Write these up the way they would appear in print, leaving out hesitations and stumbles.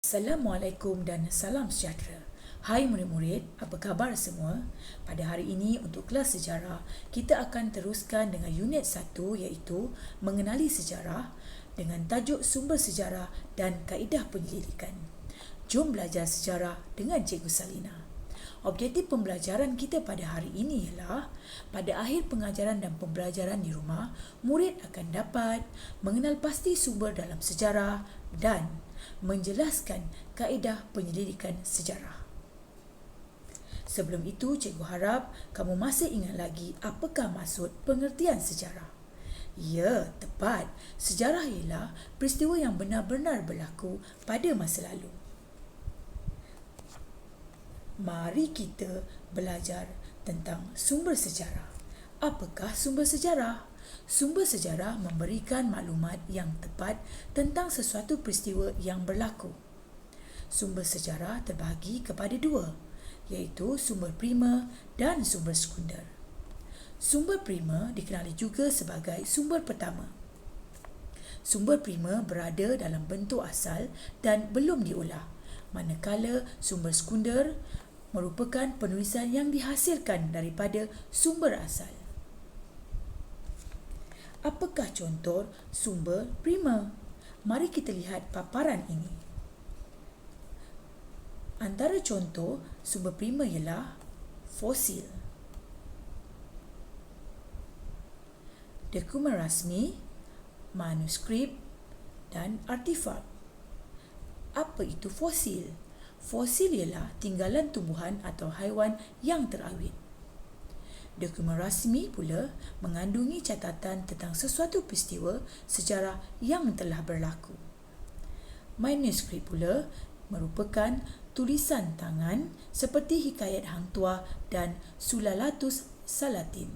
Assalamualaikum dan salam sejahtera. Hai murid-murid, apa khabar semua? Pada hari ini untuk kelas sejarah, kita akan teruskan dengan unit 1 iaitu mengenali sejarah dengan tajuk sumber sejarah dan kaedah penyelidikan. Jom belajar sejarah dengan Cikgu Salina. Objektif pembelajaran kita pada hari ini ialah pada akhir pengajaran dan pembelajaran di rumah, murid akan dapat mengenal pasti sumber dalam sejarah dan menjelaskan kaedah penyelidikan sejarah. Sebelum itu, cikgu harap kamu masih ingat lagi apakah maksud pengertian sejarah. Ya, tepat. Sejarah ialah peristiwa yang benar-benar berlaku pada masa lalu. Mari kita belajar tentang sumber sejarah. Apakah sumber sejarah? Sumber sejarah memberikan maklumat yang tepat tentang sesuatu peristiwa yang berlaku. Sumber sejarah terbahagi kepada dua, iaitu sumber primer dan sumber sekunder. Sumber primer dikenali juga sebagai sumber pertama. Sumber primer berada dalam bentuk asal dan belum diolah, manakala sumber sekunder merupakan penulisan yang dihasilkan daripada sumber asal. Apakah contoh sumber primer? Mari kita lihat paparan ini. Antara contoh sumber primer ialah fosil, dokumen rasmi, manuskrip dan artefak. Apa itu fosil? Fosil ialah tinggalan tumbuhan atau haiwan yang terawet. Dokumen rasmi pula mengandungi catatan tentang sesuatu peristiwa sejarah yang telah berlaku. Manuskrip pula merupakan tulisan tangan seperti Hikayat Hang Tuah dan Sulalatus Salatin.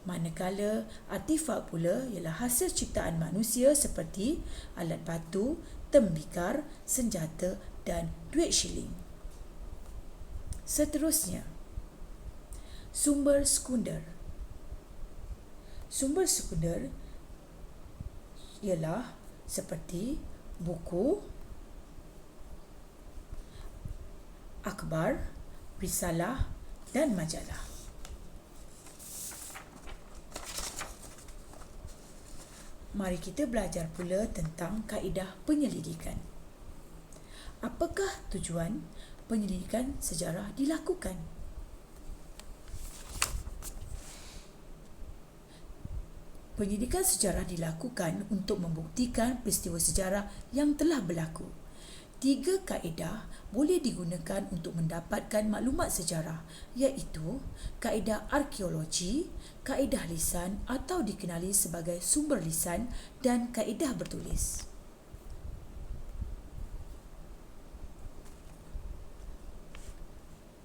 Manakala artefak pula ialah hasil ciptaan manusia seperti alat batu, tembikar, senjata dan duit shilling. Seterusnya, sumber sekunder. Sumber sekunder ialah seperti buku, akhbar, risalah dan majalah. Mari kita belajar pula tentang kaedah penyelidikan. Apakah tujuan penyelidikan sejarah dilakukan? Penyelidikan sejarah dilakukan untuk membuktikan peristiwa sejarah yang telah berlaku. 3 kaedah boleh digunakan untuk mendapatkan maklumat sejarah, iaitu kaedah arkeologi, kaedah lisan atau dikenali sebagai sumber lisan dan kaedah bertulis.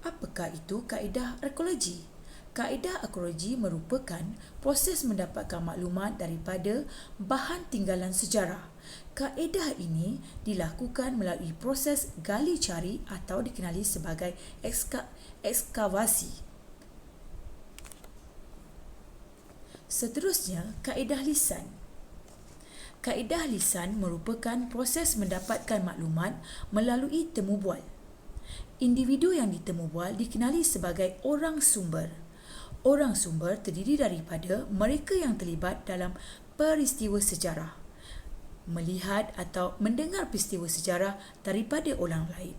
Apakah itu kaedah arkeologi? Kaedah arkeologi merupakan proses mendapatkan maklumat daripada bahan tinggalan sejarah. Kaedah ini dilakukan melalui proses gali cari atau dikenali sebagai ekskavasi. Seterusnya, kaedah lisan. Kaedah lisan merupakan proses mendapatkan maklumat melalui temu bual. Individu yang ditemu bual dikenali sebagai orang sumber. Orang sumber terdiri daripada mereka yang terlibat dalam peristiwa sejarah, melihat atau mendengar peristiwa sejarah daripada orang lain.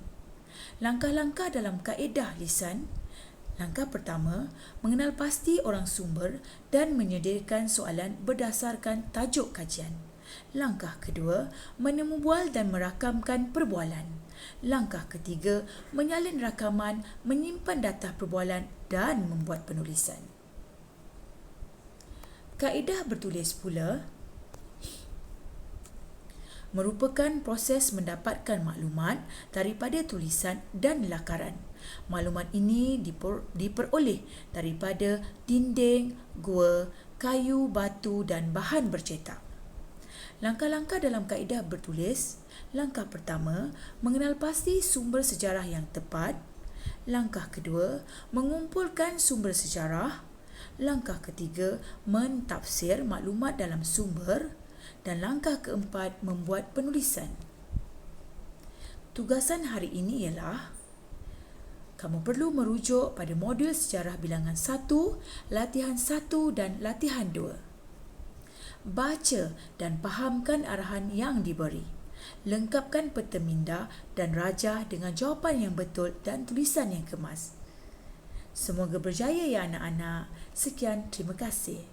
Langkah-langkah dalam kaedah lisan. Langkah pertama, mengenal pasti orang sumber dan menyediakan soalan berdasarkan tajuk kajian. Langkah kedua, menemu bual dan merakamkan perbualan. Langkah ketiga, menyalin rakaman, menyimpan data perbualan dan membuat penulisan. Kaedah bertulis pula merupakan proses mendapatkan maklumat daripada tulisan dan lakaran. Maklumat ini diperoleh daripada dinding, gua, kayu, batu dan bahan bercetak. Langkah-langkah dalam kaedah bertulis. Langkah pertama, mengenal pasti sumber sejarah yang tepat. Langkah kedua, mengumpulkan sumber sejarah. Langkah ketiga, mentafsir maklumat dalam sumber. Dan langkah keempat, membuat penulisan. Tugasan hari ini ialah kamu perlu merujuk pada modul sejarah bilangan 1, latihan 1 dan latihan 2. Baca dan fahamkan arahan yang diberi. Lengkapkan peta minda dan rajah dengan jawapan yang betul dan tulisan yang kemas. Semoga berjaya ya anak-anak. Sekian, terima kasih.